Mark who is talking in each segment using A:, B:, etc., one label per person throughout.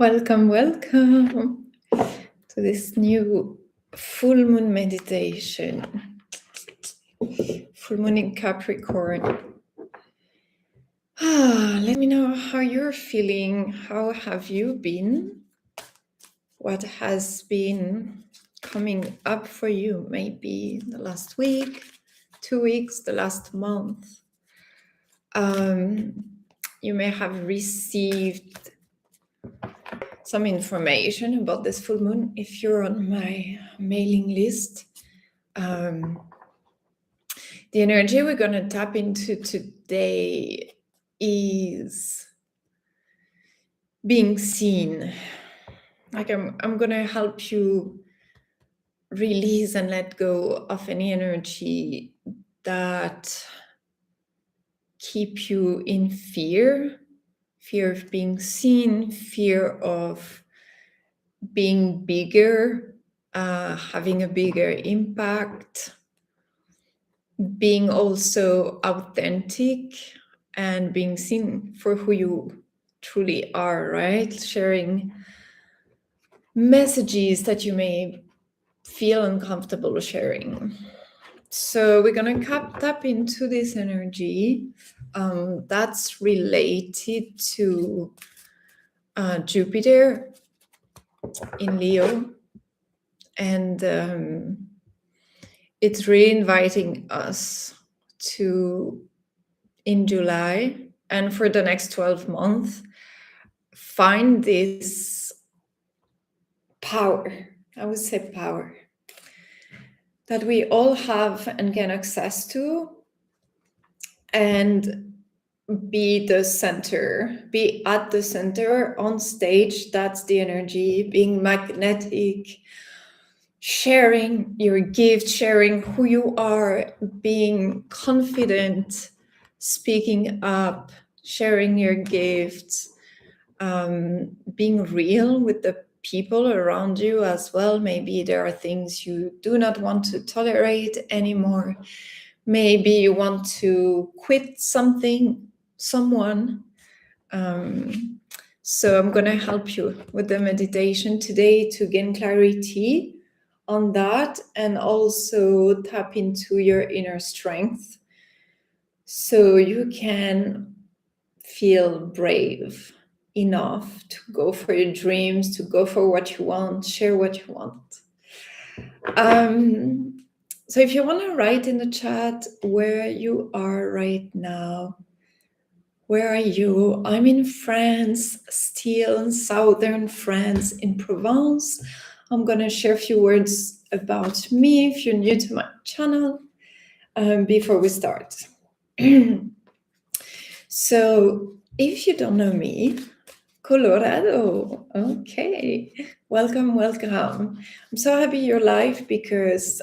A: Welcome to this new full moon meditation. Full moon in Capricorn. Let me know how you're feeling. How have you been? What has been coming up for you? Maybe the last week, 2 weeks, the last month. You may have received some information about this full moon if you're on my mailing list. The energy we're going to tap into today is being seen. Like I'm going to help you release and let go of any energy that keep you in fear of being seen, fear of being bigger, having a bigger impact, being also authentic and being seen for who you truly are, right? Sharing messages that you may feel uncomfortable sharing. So we're going to tap into this energy that's related to Jupiter in Leo, and it's really inviting us to, in July and for the next 12 months, find this power, I would say power, that we all have and can access to, and be the center, be at the center, on stage. That's the energy, being magnetic, sharing your gift, sharing who you are, being confident, speaking up, sharing your gifts, being real with the people around you as well. Maybe there are things you do not want to tolerate anymore. Maybe you want to quit something, someone. So I'm going to help you with the meditation today to gain clarity on that, and also tap into your inner strength so you can feel brave enough to go for your dreams, to go for what you want, share what you want. So if you want to write in the chat where you are right now, where are you? I'm in France, still in southern France, in Provence. I'm going to share a few words about me if you're new to my channel before we start. So if you don't know me, Colorado, okay, welcome. I'm so happy you're live because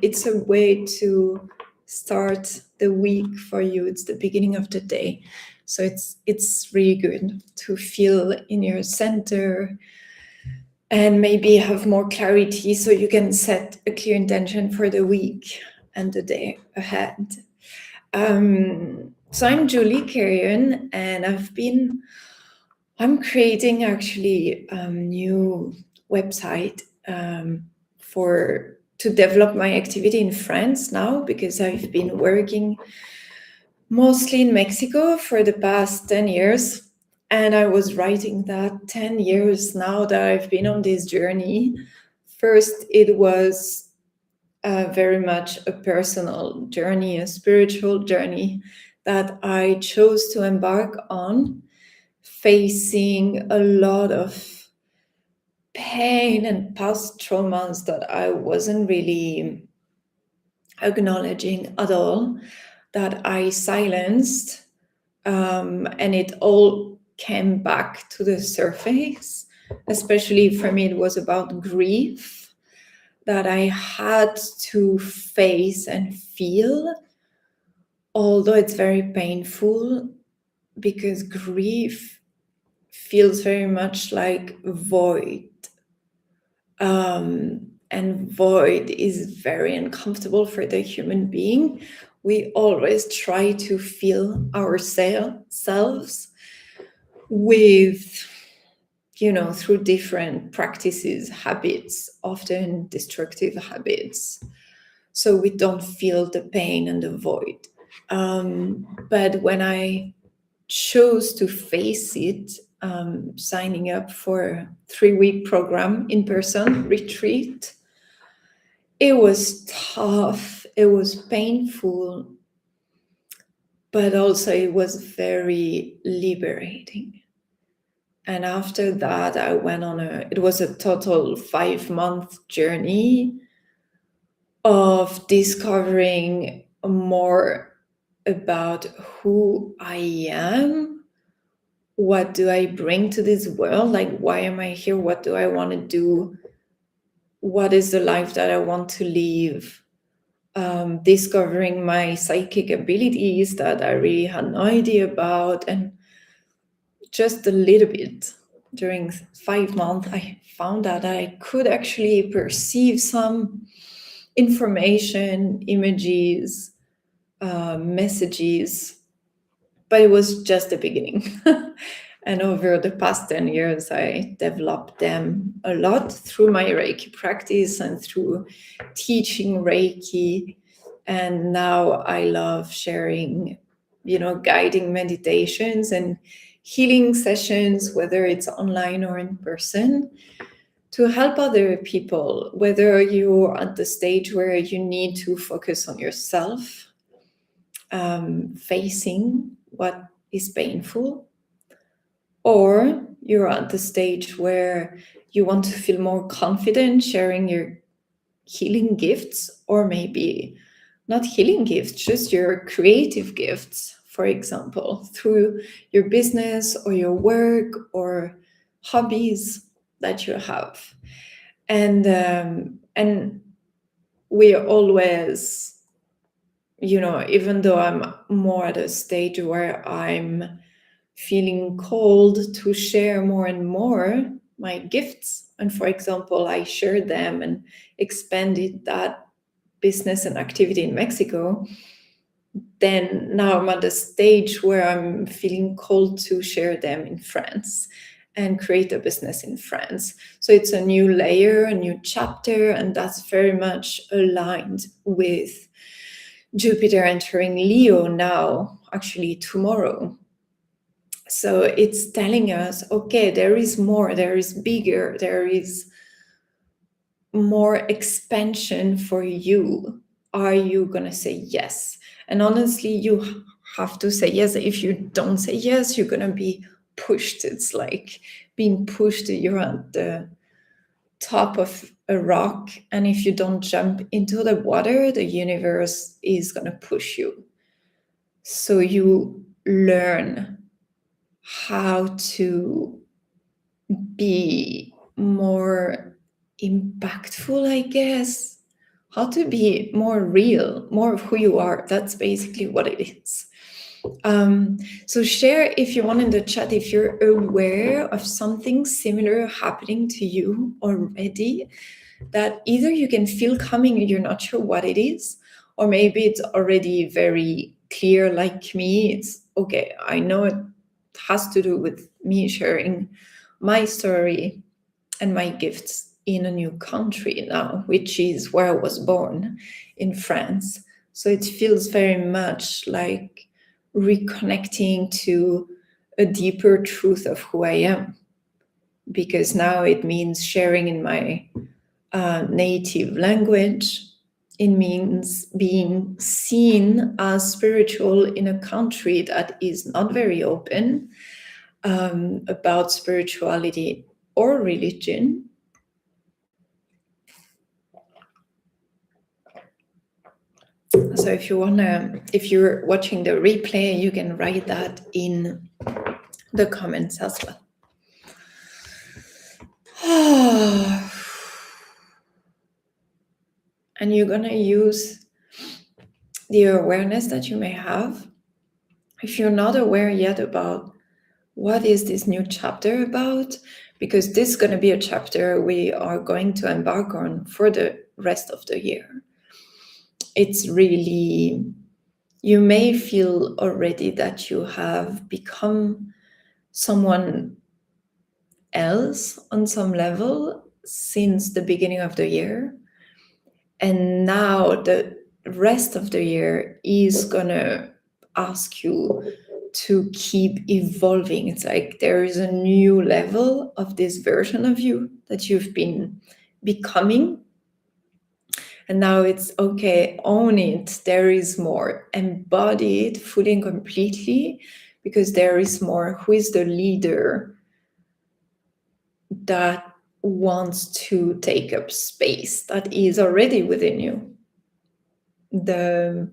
A: it's a way to start the week for you. It's the beginning of the day. So it's really good to feel in your center and maybe have more clarity so you can set a clear intention for the week and the day ahead. So I'm Julie Carrion, and I'm creating actually a new website to develop my activity in France now, because I've been working mostly in Mexico for the past 10 years. And I was writing that 10 years now that I've been on this journey. First, it was very much a personal journey, a spiritual journey that I chose to embark on, facing a lot of pain and past traumas that I wasn't really acknowledging at all, that I silenced, and it all came back to the surface. Especially for me, it was about grief that I had to face and feel, although it's very painful, because grief feels very much like void. And void is very uncomfortable for the human being. We always try to fill ourselves with through different practices, habits, often destructive habits, so we don't feel the pain and the void. But when I chose to face it, signing up for a 3-week program in person retreat, it was tough, it was painful, but also it was very liberating. And after that, I went on it was a total 5-month journey of discovering more about who I am. What do I bring to this world? Like, why am I here? What do I want to do? What is the life that I want to live? Discovering my psychic abilities that I really had no idea about. And just a little bit during 5 months, I found that I could actually perceive some information, images, messages, but it was just the beginning. And over the past 10 years, I developed them a lot through my Reiki practice and through teaching Reiki. And now I love sharing, guiding meditations and healing sessions, whether it's online or in person, to help other people, whether you're at the stage where you need to focus on yourself, facing what is painful, or you're at the stage where you want to feel more confident sharing your healing gifts, or maybe not healing gifts, just your creative gifts, for example, through your business or your work or hobbies that you have. And we always, even though I'm more at a stage where I'm feeling called to share more and more my gifts, and for example, I shared them and expanded that business and activity in Mexico, then now I'm at a stage where I'm feeling called to share them in France and create a business in France. So it's a new layer, a new chapter, and that's very much aligned with Jupiter entering Leo now, actually tomorrow. So it's telling us, okay, there is more, there is bigger, there is more expansion for you. Are you going to say yes? And honestly, you have to say yes. If you don't say yes, you're going to be pushed. It's like being pushed. You're at the top of a rock. And if you don't jump into the water, the universe is going to push you. So you learn how to be more impactful, I guess, how to be more real, more of who you are. That's basically what it is. So share, if you want, in the chat, if you're aware of something similar happening to you already, that either you can feel coming and you're not sure what it is, or maybe it's already very clear, like me. It's okay, I know it has to do with me sharing my story and my gifts in a new country now, which is where I was born, in France. So it feels very much like reconnecting to a deeper truth of who I am, because now it means sharing in my native language. It means being seen as spiritual in a country that is not very open about spirituality or religion. So if you're watching the replay, you can write that in the comments as well. And you're gonna use the awareness that you may have. If you're not aware yet about what is this new chapter about, because this is going to be a chapter we are going to embark on for the rest of the year. It's really, you may feel already that you have become someone else on some level since the beginning of the year. And now the rest of the year is gonna ask you to keep evolving. It's like there is a new level of this version of you that you've been becoming. And now it's okay, own it. There is more. Embody it fully and completely, because there is more. Who is the leader that wants to take up space that is already within you? The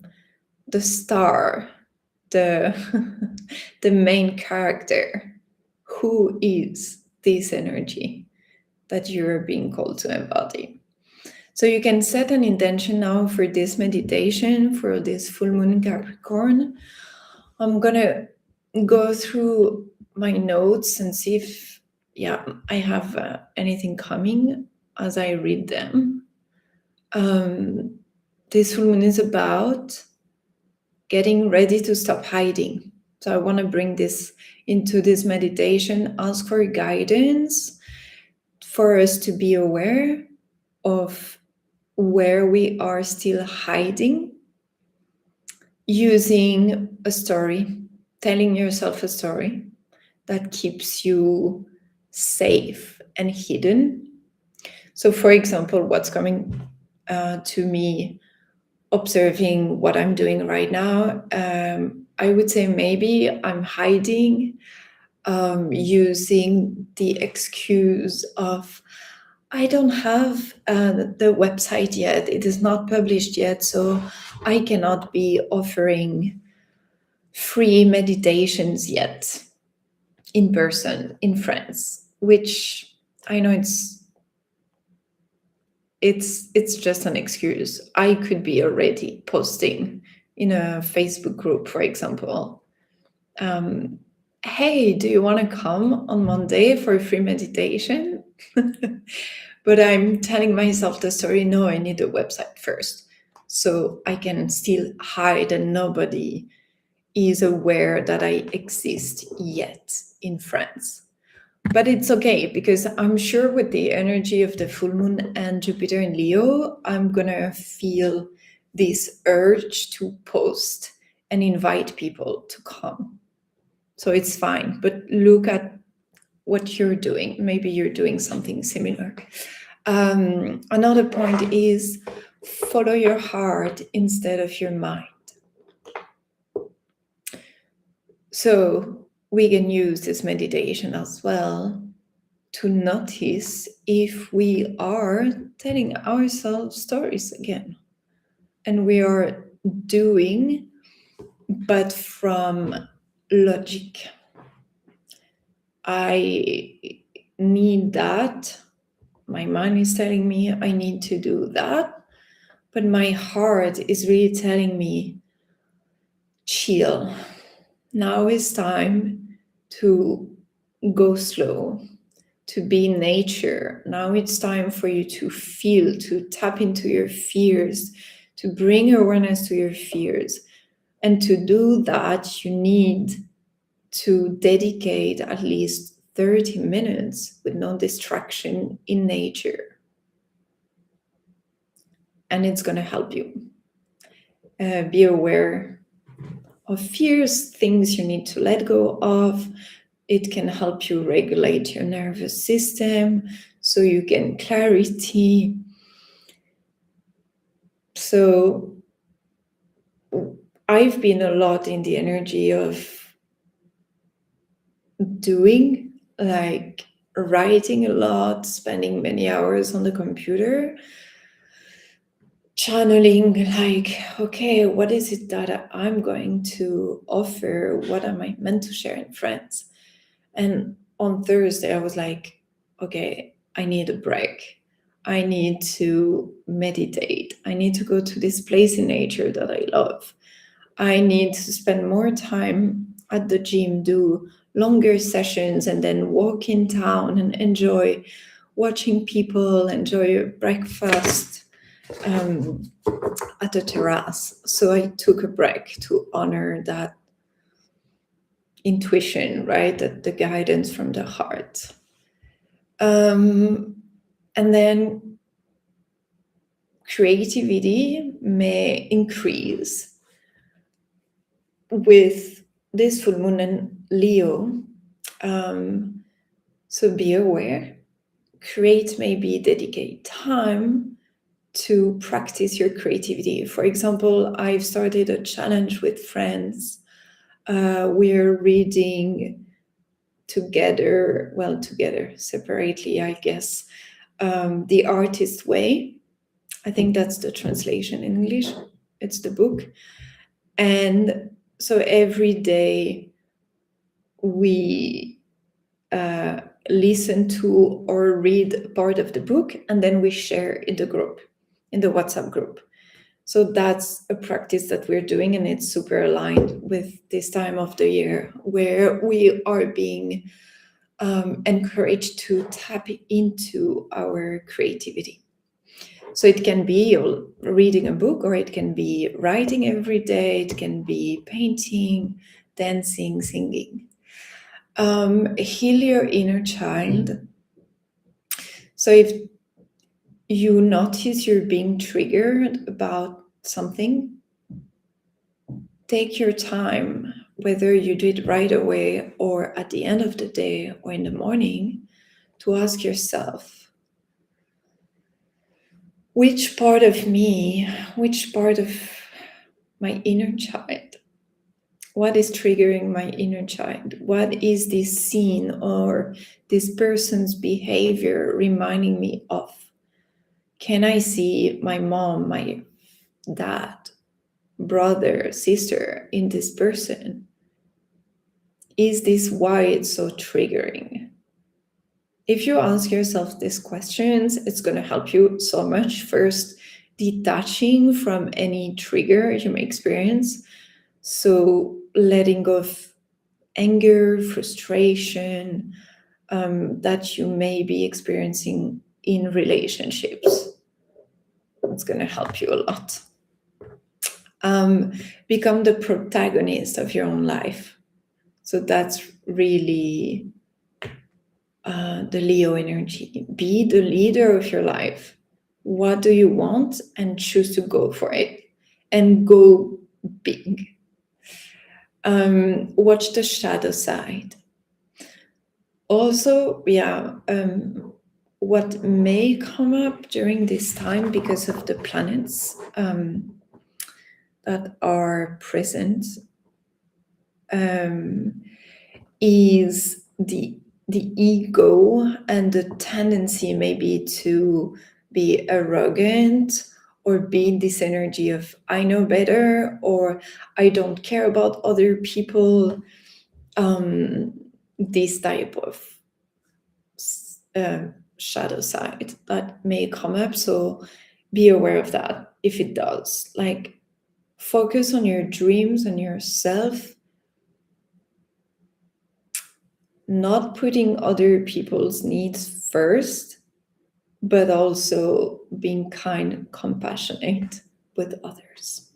A: star, the the main character. Who is this energy that you're being called to embody? So you can set an intention now for this meditation, for this full moon in Capricorn. I'm gonna go through my notes and see if I have anything coming as I read them. This full moon is about getting ready to stop hiding. So I want to bring this into this meditation, ask for guidance for us to be aware of where we are still hiding, using a story, telling yourself a story that keeps you safe and hidden. So, for example, what's coming to me, observing what I'm doing right now, I would say maybe I'm hiding, using the excuse of, I don't have the website yet. It is not published yet, so I cannot be offering free meditations yet in person in France, which I know it's just an excuse. I could be already posting in a Facebook group, for example, hey, do you want to come on Monday for a free meditation? But I'm telling myself the story, no, I need a website first. So I can still hide and nobody is aware that I exist yet in France. But it's okay, because I'm sure with the energy of the full moon and Jupiter in Leo, I'm gonna feel this urge to post and invite people to come. So it's fine, but look at what you're doing. Maybe you're doing something similar. Another point is follow your heart instead of your mind. So we can use this meditation as well to notice if we are telling ourselves stories again. And we are doing, but from logic. I need that. My mind is telling me I need to do that. But my heart is really telling me, chill. Now is time to go slow, to be in nature. Now it's time for you to feel, to tap into your fears, to bring awareness to your fears. And to do that, you need to dedicate at least 30 minutes with no distraction in nature. And it's going to help you. Be aware of fears, things you need to let go of. It can help you regulate your nervous system so you gain clarity. So I've been a lot in the energy of doing, like writing a lot, spending many hours on the computer, channeling, like, okay, what is it that I'm going to offer? What am I meant to share in France? And on Thursday, I was like, okay, I need a break. I need to meditate. I need to go to this place in nature that I love. I need to spend more time at the gym, do longer sessions, and then walk in town and enjoy watching people, enjoy a breakfast at a terrace. So I took a break to honor that intuition, right? That the guidance from the heart. And then creativity may increase with this full moon in Leo. So be aware. Create, maybe dedicate time to practice your creativity. For example, I've started a challenge with friends. We're reading together, separately, I guess, The Artist's Way. I think that's the translation in English. It's the book. And so every day we listen to or read part of the book, and then we share in the group, in the WhatsApp group. So that's a practice that we're doing, and it's super aligned with this time of the year where we are being encouraged to tap into our creativity. So it can be reading a book, or it can be writing every day, it can be painting, dancing, singing. Heal your inner child. So if you notice you're being triggered about something, take your time, whether you do it right away or at the end of the day or in the morning, to ask yourself, which part of me, which part of my inner child, what is triggering my inner child? What is this scene or this person's behavior reminding me of? Can I see my mom, my dad, brother, sister in this person? Is this why it's so triggering? If you ask yourself these questions, it's going to help you so much. First, detaching from any trigger you may experience. So letting go of anger, frustration that you may be experiencing in relationships. It's going to help you a lot. Become the protagonist of your own life. So that's really the Leo energy. Be the leader of your life. What do you want? And choose to go for it. And go big. Watch the shadow side. Also, what may come up during this time because of the planets that are present is the ego and the tendency maybe to be arrogant or be in this energy of I know better, or I don't care about other people. This type of shadow side that may come up. So be aware of that if it does. Like, focus on your dreams and yourself, not putting other people's needs first, but also being kind and compassionate with others.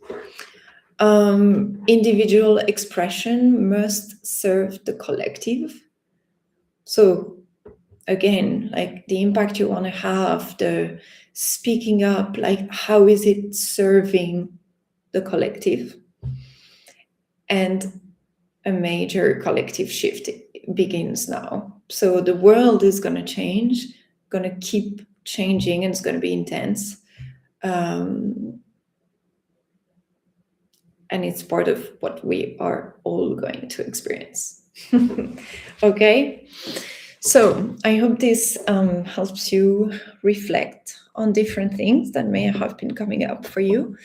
A: Individual expression must serve the collective. So again, like the impact you want to have, the speaking up, like how is it serving the collective? And a major collective shift begins now. So the world is going to change, going to keep changing, and it's going to be intense. And it's part of what we are all going to experience. Okay? So I hope this helps you reflect on different things that may have been coming up for you.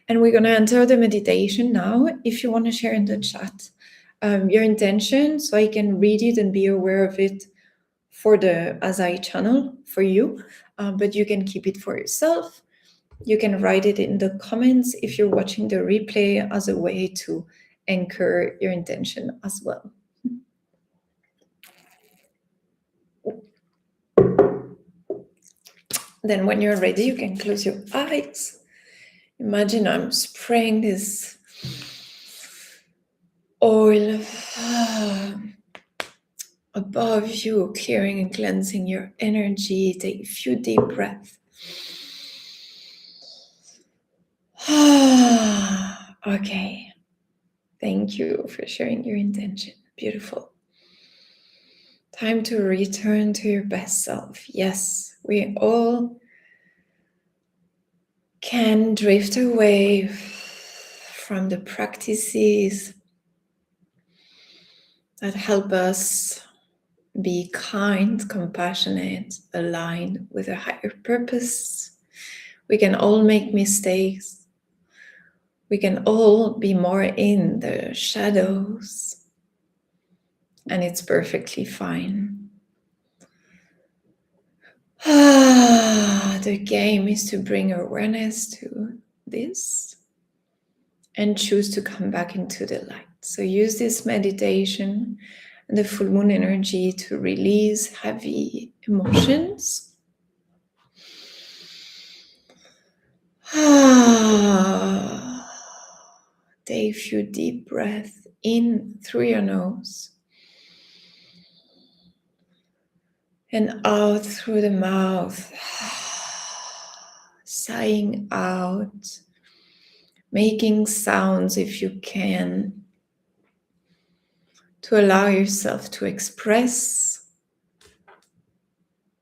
A: And we're going to enter the meditation now. If you want to share in the chat your intention, so I can read it and be aware of it for the Azai channel for you, but you can keep it for yourself. You can write it in the comments if you're watching the replay as a way to anchor your intention as well. Then when you're ready, you can close your eyes. Imagine I'm spraying this oil above you, clearing and cleansing your energy. Take a few deep breaths. Okay. Thank you for sharing your intention. Beautiful. Time to return to your best self. Yes, we all can drift away from the practices that help us be kind, compassionate, aligned with a higher purpose. We can all make mistakes. We can all be more in the shadows, and it's perfectly fine. The game is to bring awareness to this and choose to come back into the light. So use this meditation and the full moon energy to release heavy emotions. Take a few deep breaths in through your nose and out through the mouth, sighing out, making sounds if you can, to allow yourself to express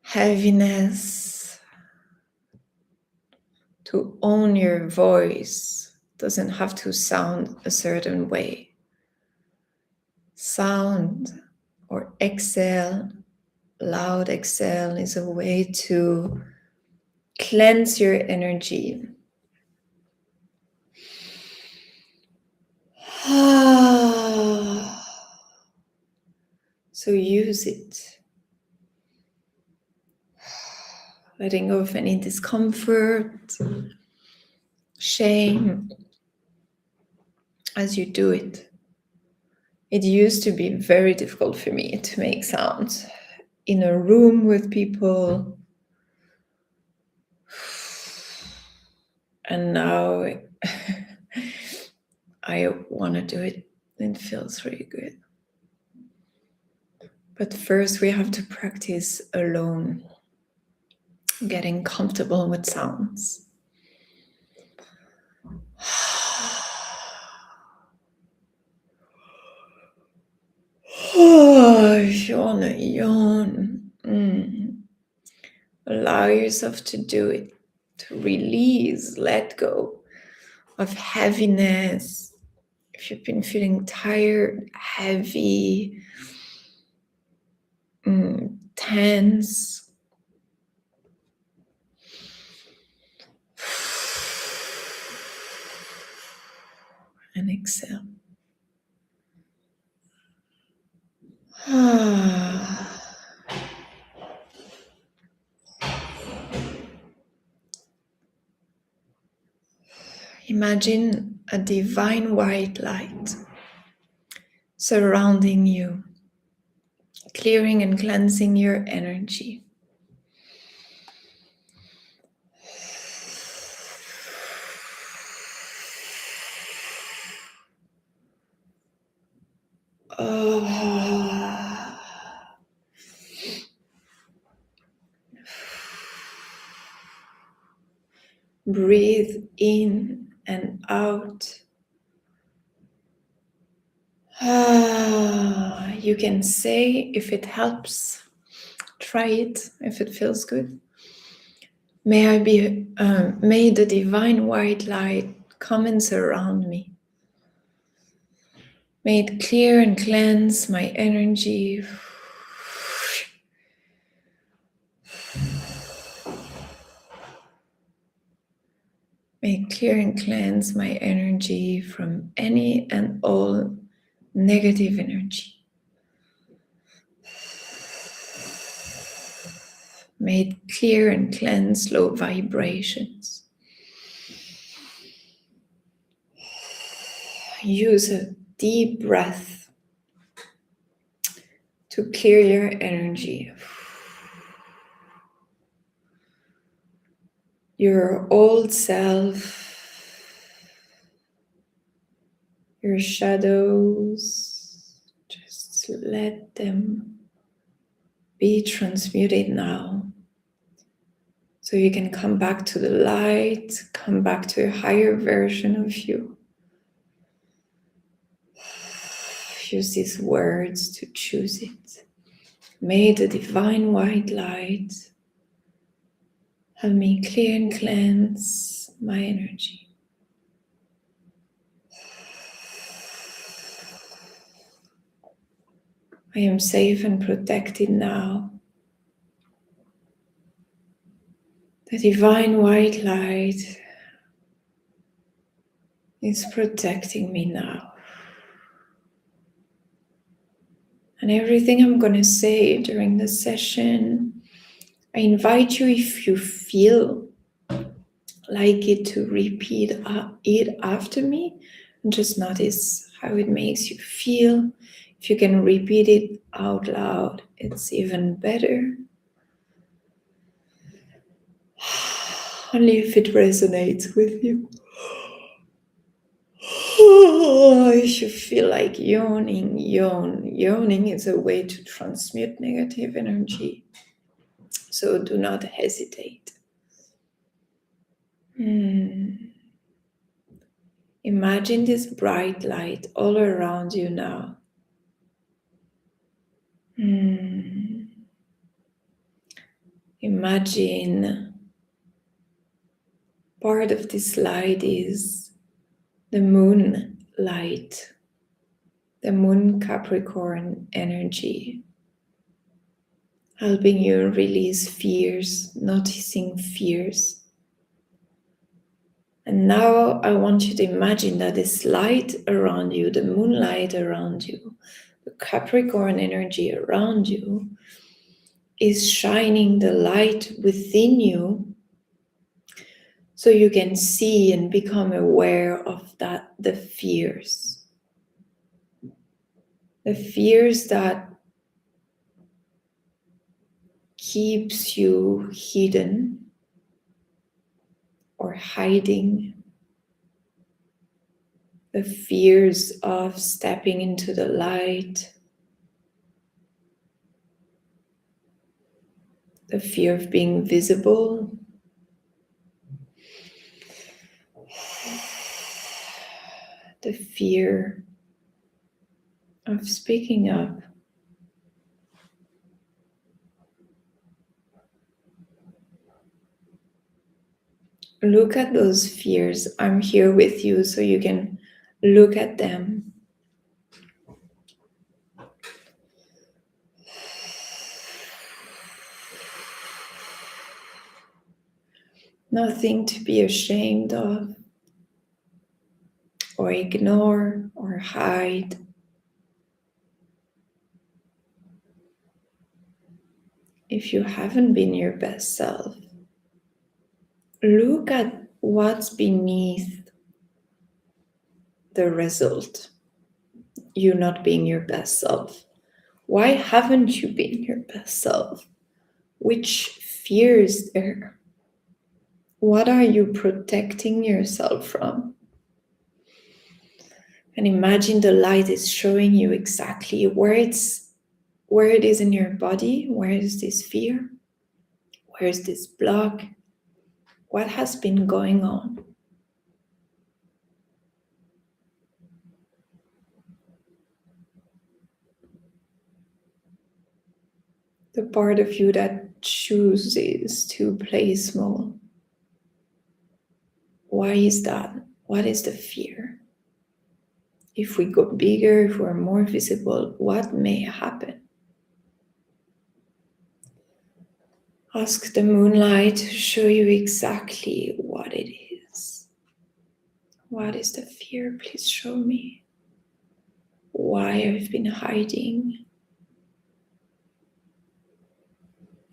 A: heaviness, to own your voice. Doesn't have to sound a certain way. Sound or exhale, loud exhale, is a way to cleanse your energy. So use it. Letting go of any discomfort, shame as you do it. It used to be very difficult for me to make sounds in a room with people. And now I want to do it. It feels really good. But first we have to practice alone, getting comfortable with sounds. If you want to yawn, allow yourself to do it, to release, let go of heaviness. If you've been feeling tired, heavy, tense, and exhale. Imagine a divine white light surrounding you, clearing and cleansing your energy. Breathe in and out. You can say if it helps, try it if it feels good. May the divine white light come and surround me. May it clear and cleanse my energy. May it clear and cleanse my energy from any and all negative energy. May it clear and cleanse low vibrations. Use a deep breath to clear your energy. Your old self, your shadows, just let them be transmuted now. So you can come back to the light, come back to a higher version of you. Use these words to choose it. May the divine white light help me clear and cleanse my energy. I am safe and protected now. The divine white light is protecting me now. And everything I'm going to say during the session, I invite you, if you feel like it, to repeat it after me and just notice how it makes you feel. If you can repeat it out loud, it's even better. Only if it resonates with you. If you feel like yawning, yawn. Yawning is a way to transmute negative energy. So do not hesitate. Imagine this bright light all around you now. Imagine part of this light is the moon light, the moon Capricorn energy, helping you release fears, noticing fears. And now I want you to imagine that this light around you, the moonlight around you, the Capricorn energy around you, is shining the light within you so you can see and become aware of that, the fears. The fears that keeps you hidden or hiding, the fears of stepping into the light, the fear of being visible, the fear of speaking up. Look at those fears. I'm here with you so you can look at them. Nothing to be ashamed of, or ignore, or hide. If you haven't been your best self, look at what's beneath the result. You not being your best self. Why haven't you been your best self? Which fear is there? What are you protecting yourself from? And imagine the light is showing you exactly where it is in your body. Where is this fear? Where is this block? What has been going on? The part of you that chooses to play small. Why is that? What is the fear? If we go bigger, if we're more visible, what may happen? Ask the moonlight to show you exactly what it is. What is the fear? Please show me. Why I've been hiding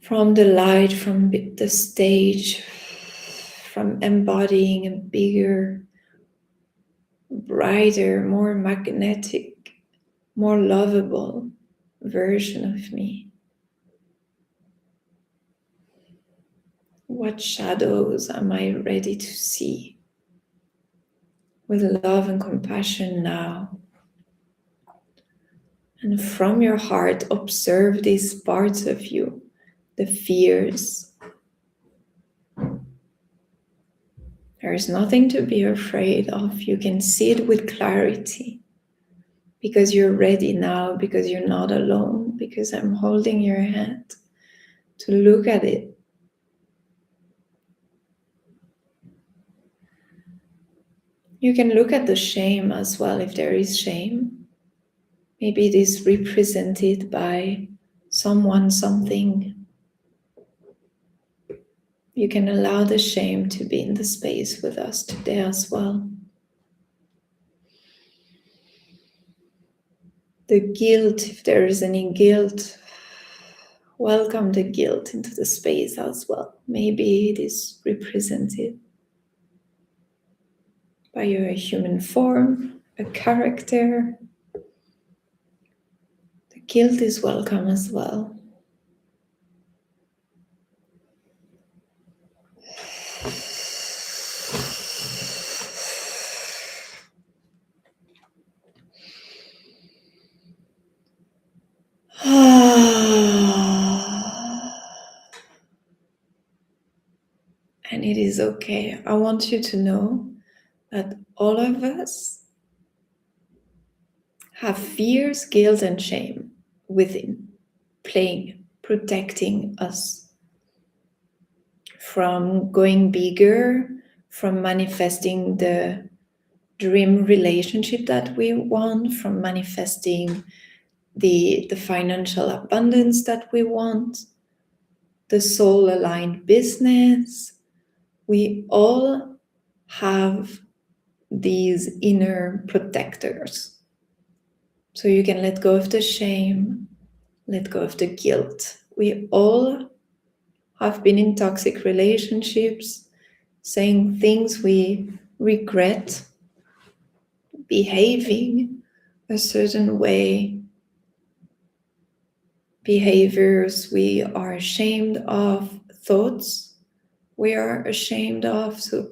A: from the light, from the stage, from embodying a bigger, brighter, more magnetic, more lovable version of me. What shadows am I ready to see with love and compassion now? And from your heart, observe these parts of you, the fears. There is nothing to be afraid of. You can see it with clarity because you're ready now, because you're not alone, because I'm holding your hand to look at it. You can look at the shame as well if there is shame. Maybe it is represented by someone, something. You can allow the shame to be in the space with us today as well. The guilt, if there is any guilt, welcome the guilt into the space as well. Maybe it is represented by your human form, a character. The guilt is welcome as well. And it is okay. I want you to know that all of us have fears, guilt, and shame within, playing, protecting us from going bigger, from manifesting the dream relationship that we want, from manifesting the financial abundance that we want, the soul aligned business. We all have these inner protectors. So you can let go of the shame, let go of the guilt. We all have been in toxic relationships, saying things we regret, behaving a certain way, behaviors we are ashamed of, thoughts we are ashamed of. So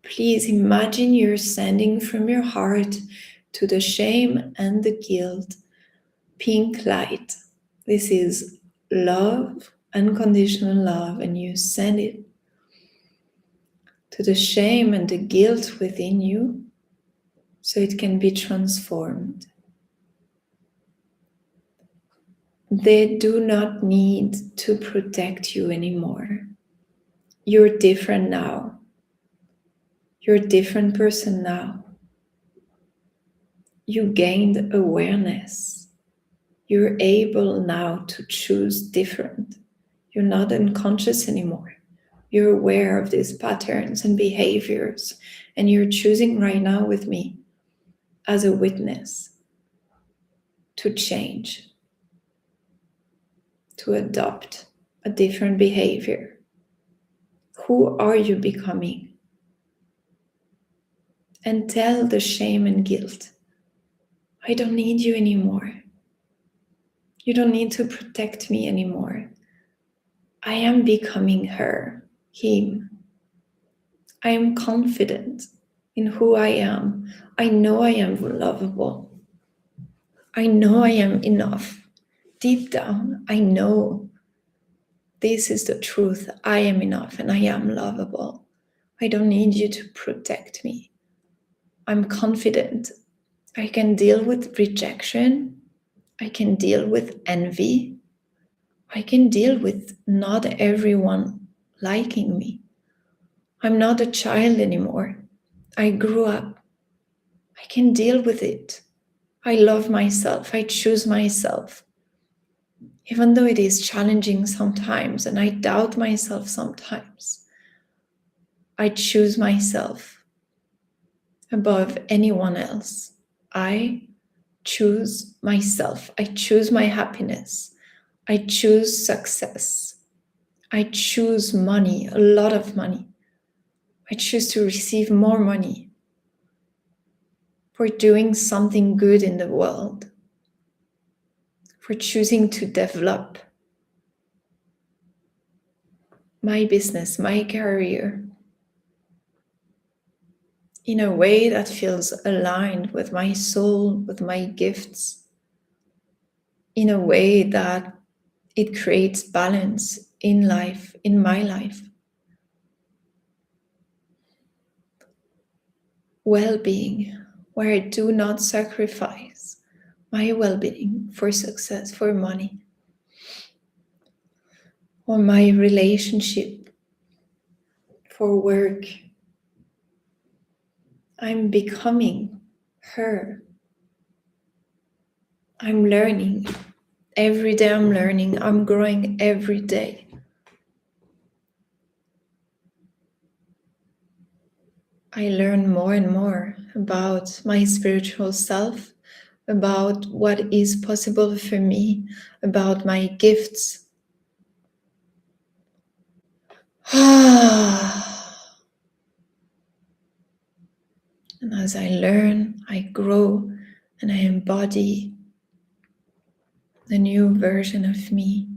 A: please imagine you're sending from your heart to the shame and the guilt pink light. This is love, unconditional love, and you send it to the shame and the guilt within you so it can be transformed. They do not need to protect you anymore. You're different now. You're a different person now. You gained awareness. You're able now to choose different. You're not unconscious anymore. You're aware of these patterns and behaviors, and you're choosing right now with me as a witness to change, to adopt a different behavior. Who are you becoming? And tell the shame and guilt, I don't need you anymore. You don't need to protect me anymore. I am becoming her, him. I am confident in who I am. I know I am lovable. I know I am enough. Deep down, I know this is the truth. I am enough and I am lovable. I don't need you to protect me. I'm confident. I can deal with rejection. I can deal with envy. I can deal with not everyone liking me. I'm not a child anymore. I grew up. I can deal with it. I love myself. I choose myself. Even though it is challenging sometimes and I doubt myself sometimes, I choose myself above anyone else. I choose myself. I choose my happiness. I choose success. I choose money, a lot of money. I choose to receive more money for doing something good in the world, for choosing to develop my business, my career in a way that feels aligned with my soul, with my gifts, in a way that it creates balance in life, in my life. Well-being, where I do not sacrifice my well-being for success, for money, or my relationship, for work. I'm becoming her. I'm learning. Every day I'm learning. I'm growing every day. I learn more and more about my spiritual self, about what is possible for me, about my gifts. And as I learn, I grow, and I embody the new version of me.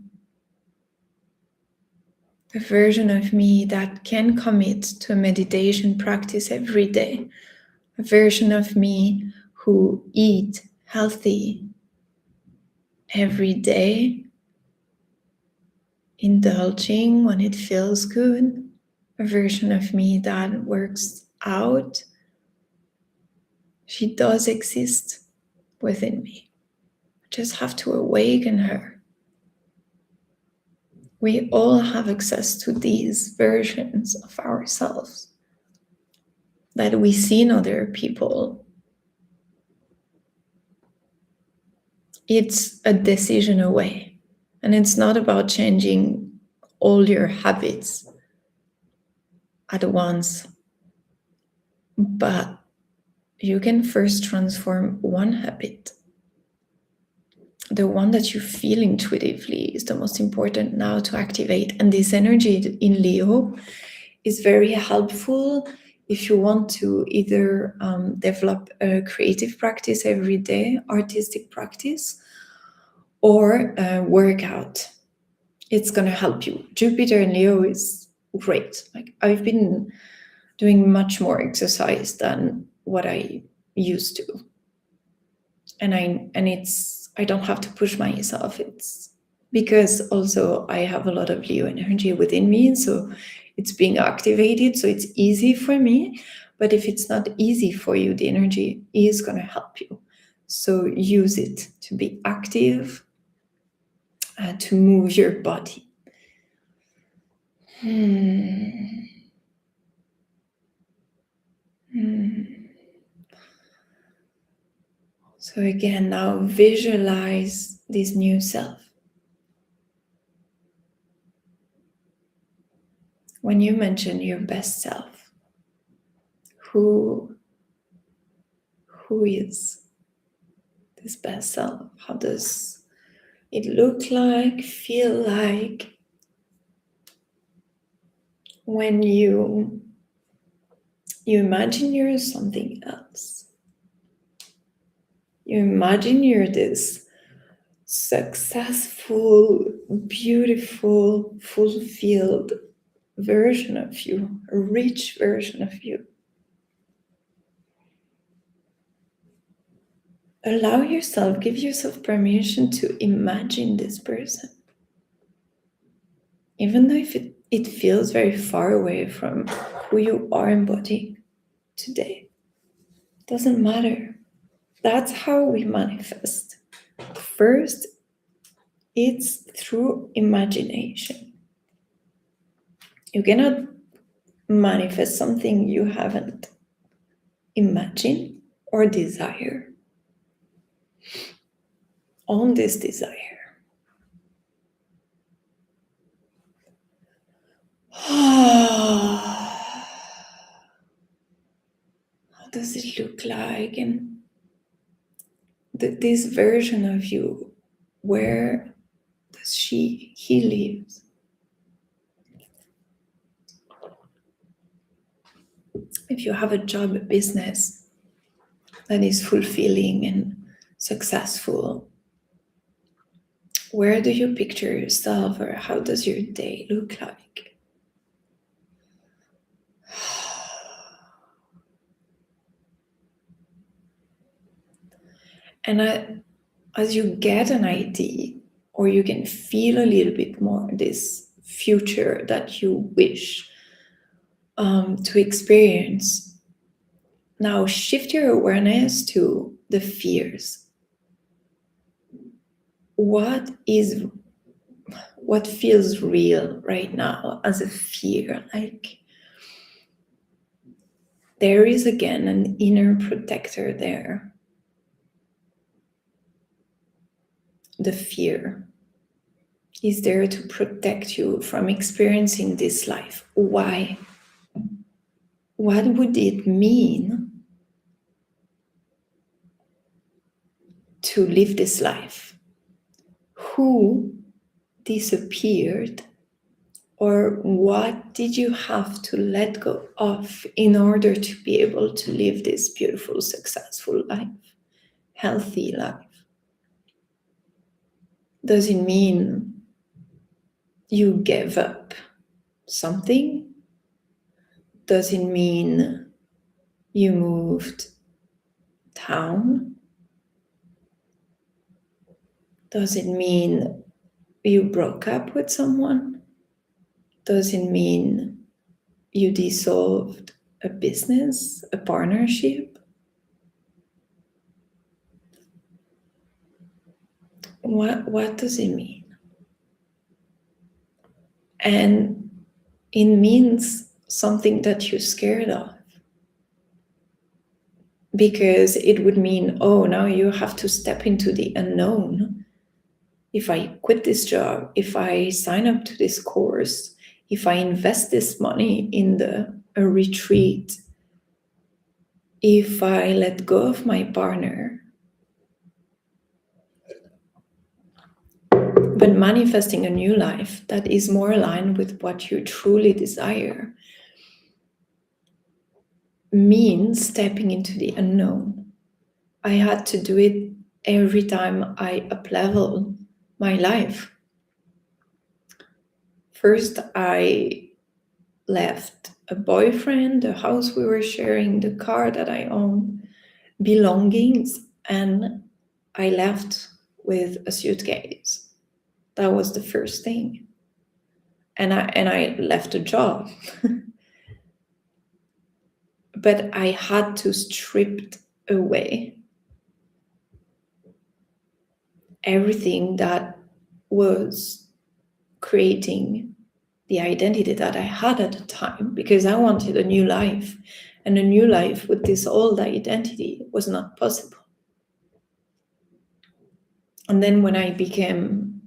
A: The version of me that can commit to a meditation practice every day. A version of me who eat healthy every day, indulging when it feels good. A version of me that works out. She does exist within me. I just have to awaken her. We all have access to these versions of ourselves that we see in other people. It's a decision away. And it's not about changing all your habits at once, but you can first transform one habit. The one that you feel intuitively is the most important now to activate. And this energy in Leo is very helpful if you want to either develop a creative practice every day, artistic practice, or workout. It's going to help you. Jupiter in Leo is great. Like, I've been doing much more exercise than what I used to. And I don't have to push myself. It's because also I have a lot of Leo energy within me, so it's being activated, so it's easy for me. But if it's not easy for you, the energy is going to help you. So use it to be active, to move your body. So again, now visualize this new self. When you mention your best self, who is this best self? How does it look like, feel like when you imagine you're something else? You imagine you're this successful, beautiful, fulfilled version of you, a rich version of you. Allow yourself, give yourself permission to imagine this person. Even though if it feels very far away from who you are embodying today. Doesn't matter. That's how we manifest. First, it's through imagination. You cannot manifest something you haven't imagined or desire. Own this desire. How does it look like? And this version of you, where does he lives? If you have a job, a business that is fulfilling and successful, where do you picture yourself, or how does your day look like? And as you get an idea, or you can feel a little bit more this future that you wish to experience, now shift your awareness to the fears. What feels real right now as a fear? Like, there is again an inner protector there. The fear is there to protect you from experiencing this life. Why? What would it mean to live this life? Who disappeared, or what did you have to let go of in order to be able to live this beautiful, successful life, healthy life? Does it mean you gave up something? Does it mean you moved town? Does it mean you broke up with someone? Does it mean you dissolved a business, a partnership? What does it mean? And it means something that you're scared of. Because it would mean, oh, now you have to step into the unknown. If I quit this job, if I sign up to this course, if I invest this money in a retreat, if I let go of my partner. But manifesting a new life that is more aligned with what you truly desire means stepping into the unknown. I had to do it every time I up-level my life. First, I left a boyfriend, the house we were sharing, the car that I own, belongings, and I left with a suitcase. That was the first thing. And I left a job. But I had to strip away everything that was creating the identity that I had at the time, because I wanted a new life, and a new life with this old identity was not possible. And then when I became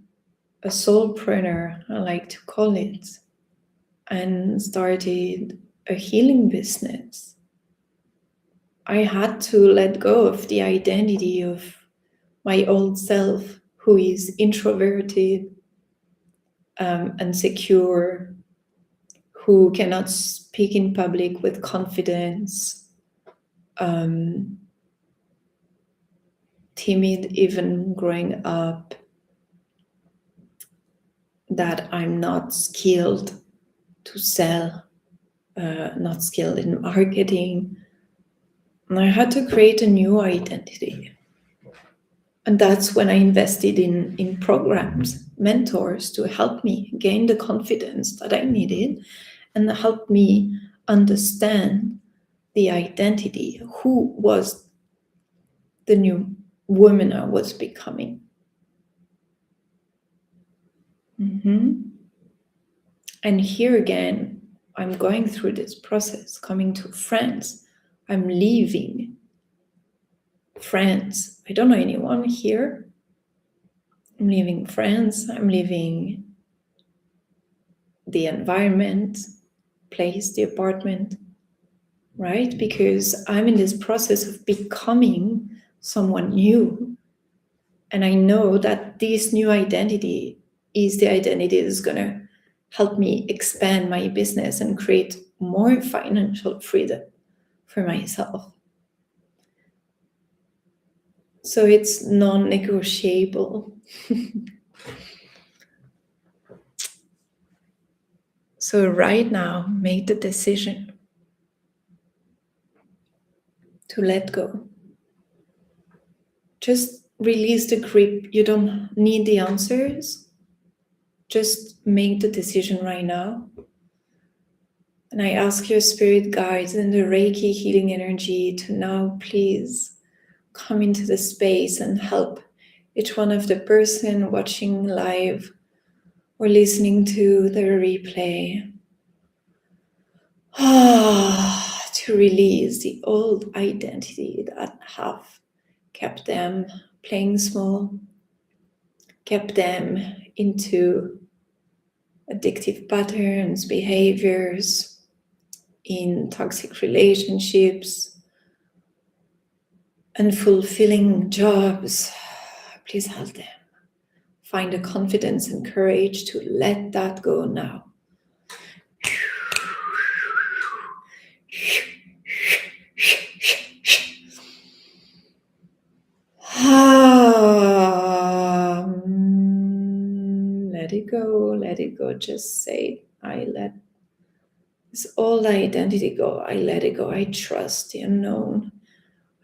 A: a soulpreneur, I like to call it, and started a healing business, I had to let go of the identity of my old self, who is introverted, insecure, who cannot speak in public with confidence, timid even growing up, that I'm not skilled to sell, not skilled in marketing. And I had to create a new identity. And that's when I invested in programs, mentors, to help me gain the confidence that I needed and help me understand the identity, who was the new woman I was becoming. And here again, I'm going through this process, coming to France. I'm leaving France. I don't know anyone here. I'm leaving France. I'm leaving the environment, place, the apartment, right? Because I'm in this process of becoming someone new. And I know that this new identity is the identity that's going to help me expand my business and create more financial freedom for myself. So it's non-negotiable. So right now, make the decision to let go. Just release the grip. You don't need the answers. Just make the decision right now. And I ask your spirit guides and the Reiki healing energy to now please come into the space and help each one of the person watching live or listening to the replay to release the old identity that have kept them playing small, kept them into addictive patterns, behaviors, in toxic relationships, unfulfilling jobs. Please help them find the confidence and courage to let that go now. Let it go, let it go. Just say, I let this old identity go. I let it go. I trust the unknown.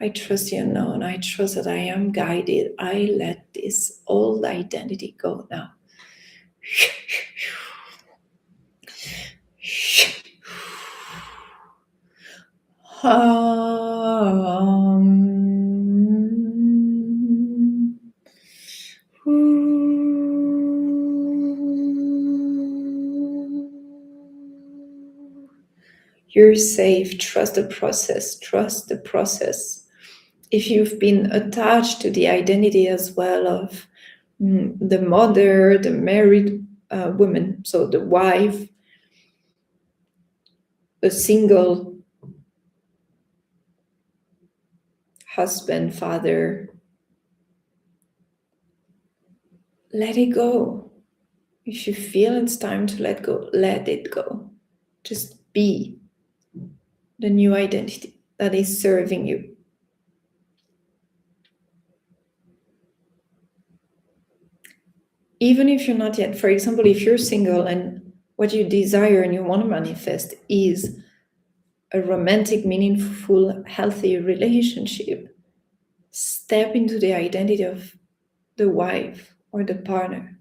A: I trust the unknown. I trust that I am guided. I let this old identity go now. You're safe. Trust the process. Trust the process. If you've been attached to the identity as well of the mother, the married woman, so the wife, the single husband, father, let it go. If you feel it's time to let go, let it go. Just be the new identity that is serving you. Even if you're not yet, for example, if you're single and what you desire and you want to manifest is a romantic, meaningful, healthy relationship, step into the identity of the wife or the partner.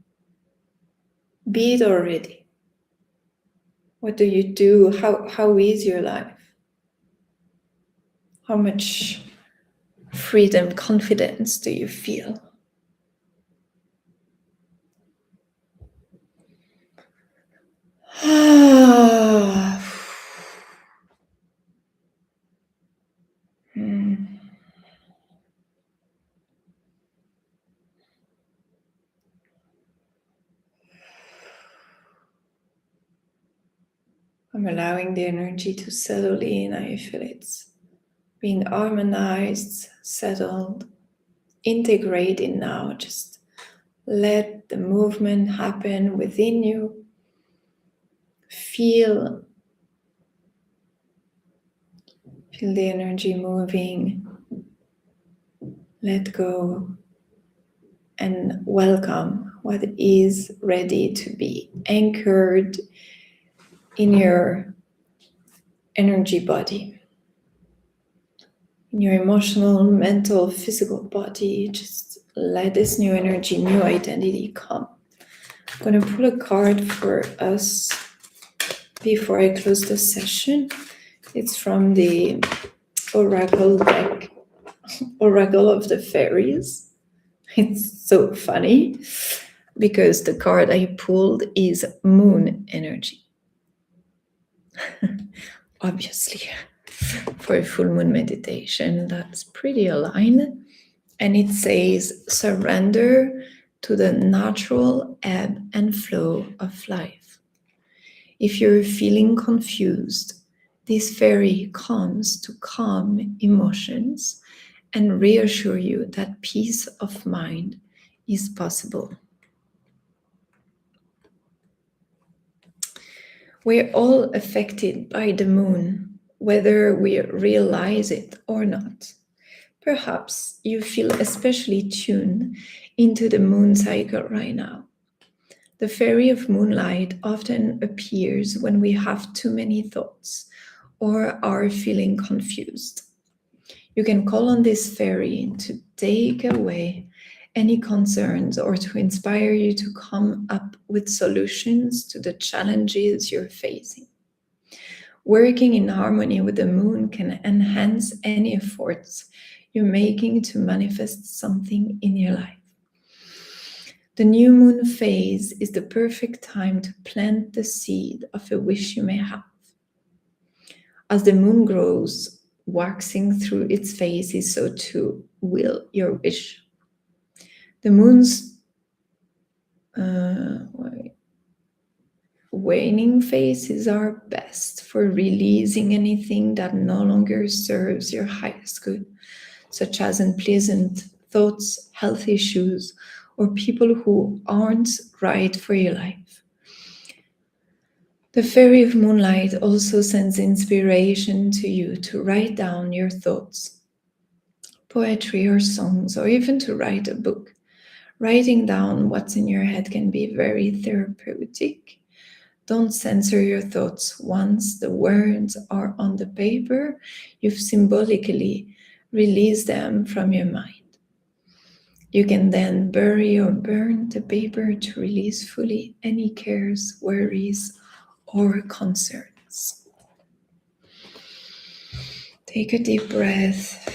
A: Be it already. What do you do? How is your life? How much freedom, confidence do you feel? I'm allowing the energy to settle in. I feel it's being harmonized, settled, integrating now. Just let the movement happen within you. Feel the energy moving. Let go and welcome what is ready to be anchored in your energy body, in your emotional, mental, physical body. Just let this new energy, new identity come. I'm going to pull a card for us before I close the session. It's from the Oracle deck, Oracle of the Fairies. It's so funny because the card I pulled is Moon Energy. Obviously, for a full moon meditation, that's pretty aligned. And it says, surrender to the natural ebb and flow of life. If you're feeling confused, this fairy comes to calm emotions and reassure you that peace of mind is possible. We're all affected by the moon, whether we realize it or not. Perhaps you feel especially tuned into the moon cycle right now. The fairy of moonlight often appears when we have too many thoughts or are feeling confused. You can call on this fairy to take away any concerns or to inspire you to come up with solutions to the challenges you're facing. Working in harmony with the moon can enhance any efforts you're making to manifest something in your life. The new moon phase is the perfect time to plant the seed of a wish you may have. As the moon grows, waxing through its phases, so too will your wish. The moon's waning phases are best for releasing anything that no longer serves your highest good, such as unpleasant thoughts, health issues, or people who aren't right for your life. The fairy of moonlight also sends inspiration to you to write down your thoughts, poetry or songs, or even to write a book. Writing down what's in your head can be very therapeutic. Don't censor your thoughts. Once the words are on the paper, you've symbolically released them from your mind. You can then bury or burn the paper to release fully any cares, worries, or concerns. Take a deep breath.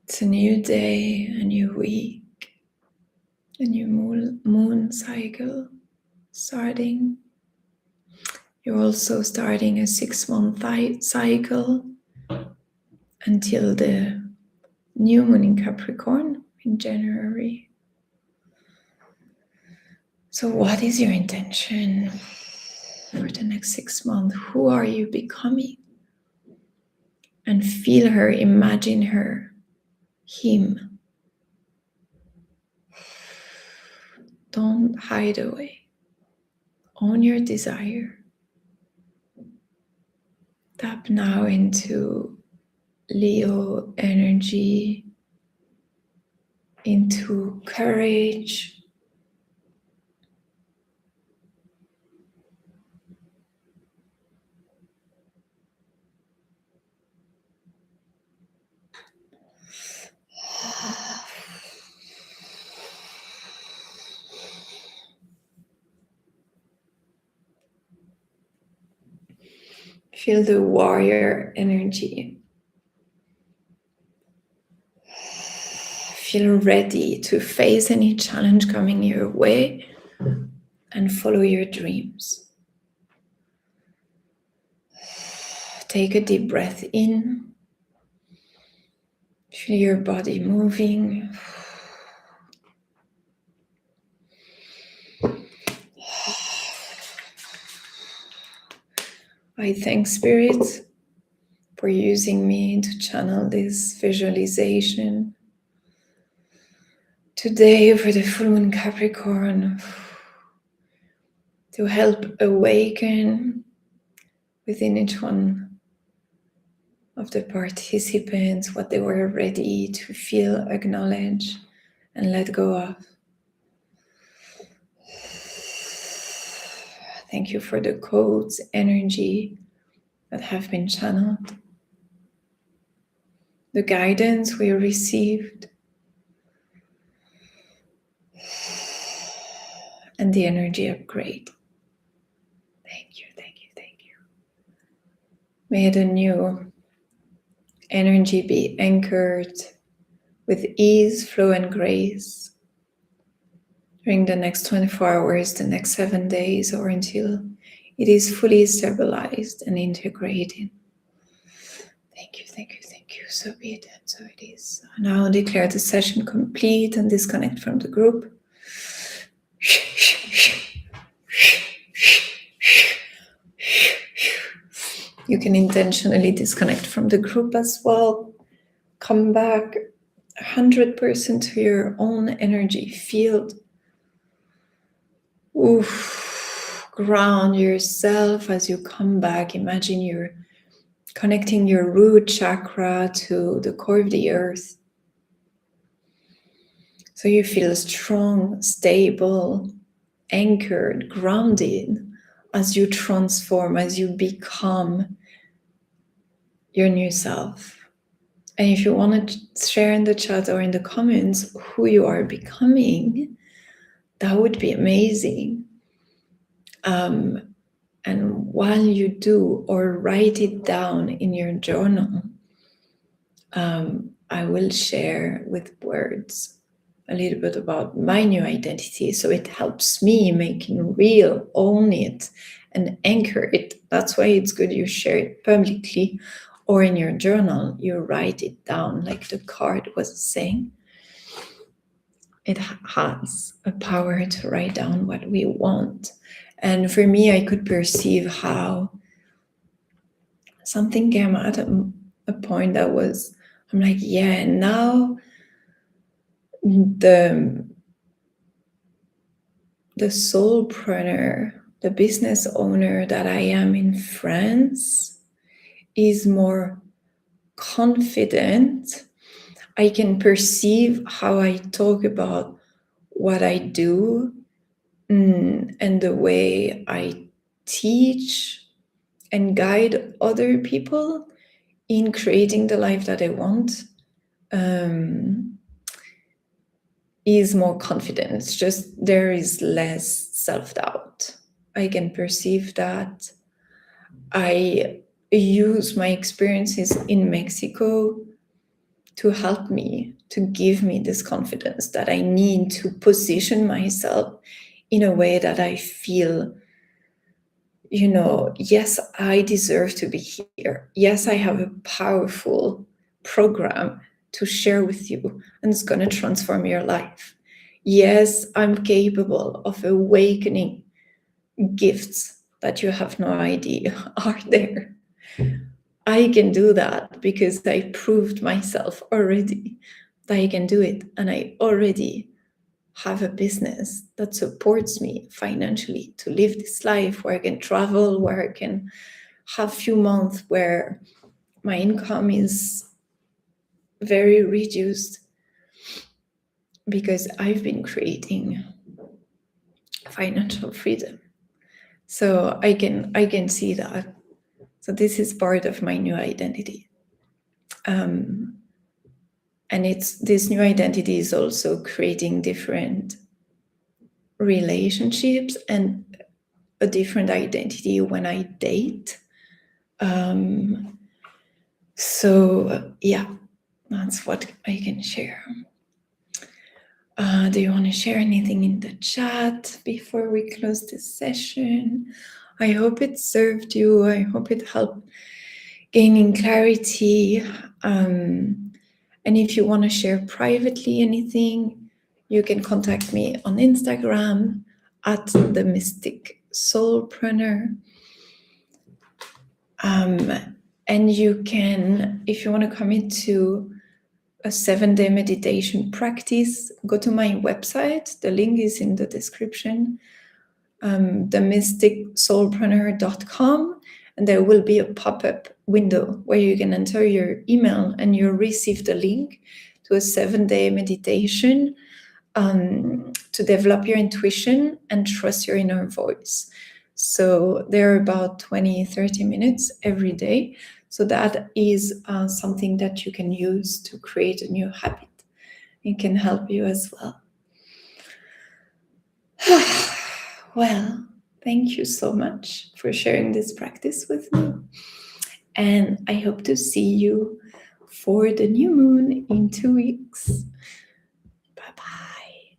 A: It's a new day, a new week, a new moon cycle starting. You're also starting a 6-month cycle until the new moon in Capricorn in January. So what is your intention for the next 6 months? Who are you becoming? And feel her, imagine her, him. Don't hide away. Own your desire. Tap now into Leo energy, into courage, feel the warrior energy. Feel ready to face any challenge coming your way and follow your dreams. Take a deep breath in. Feel your body moving. I thank Spirit for using me to channel this visualization today for the full moon Capricorn, to help awaken within each one of the participants what they were ready to feel, acknowledge, and let go of. Thank you for the codes, energy that have been channeled, the guidance we received, and the energy upgrade. Thank you, thank you, thank you. May the new energy be anchored with ease, flow, and grace during the next 24 hours, the next 7 days, or until it is fully stabilized and integrated. Thank you, thank you, thank you. So be it, and so it is. Now declare the session complete and disconnect from the group. You can intentionally disconnect from the group as well. Come back 100% to your own energy field. Ground yourself as you come back. Imagine you're connecting your root chakra to the core of the earth. So you feel strong, stable, anchored, grounded as you transform, as you become your new self. And if you want to share in the chat or in the comments who you are becoming, that would be amazing. And while you do, or write it down in your journal, I will share with words a little bit about my new identity, so it helps me make it real, own it, and anchor it. That's why it's good you share it publicly, or in your journal, you write it down, like the card was saying. It has a power to write down what we want. And for me, I could perceive how something came at a point that was, I'm like, yeah, now the soulpreneur, the business owner that I am in France is more confident. I can perceive how I talk about what I do, and the way I teach and guide other people in creating the life that I want, is more confident. It's just there is less self-doubt. I can perceive that. I use my experiences in Mexico to help me, to give me this confidence that I need to position myself in a way that I feel, yes, I deserve to be here. Yes, I have a powerful program to share with you, and it's going to transform your life. Yes, I'm capable of awakening gifts that you have no idea are there. I can do that because I proved myself already that I can do it, and I already have a business that supports me financially to live this life where I can travel, where I can have a few months where my income is very reduced, because I've been creating financial freedom. So I can see that. So this is part of my new identity. And this new identity is also creating different relationships and a different identity when I date. So yeah, that's what I can share. Do you want to share anything in the chat before we close this session? I hope it served you. I hope it helped gaining clarity. And if you want to share privately anything, you can contact me on Instagram at the Mystic Soulpreneur. And you can, if you want to come into a 7-day meditation practice, go to my website. The link is in the description, themysticsoulpreneur.com, and there will be a pop-up window where you can enter your email and you'll receive the link to a 7-day meditation to develop your intuition and trust your inner voice. So they're about 20-30 minutes every day. So that is something that you can use to create a new habit. It can help you as well. Well, thank you so much for sharing this practice with me. And I hope to see you for the new moon in 2 weeks. Bye-bye.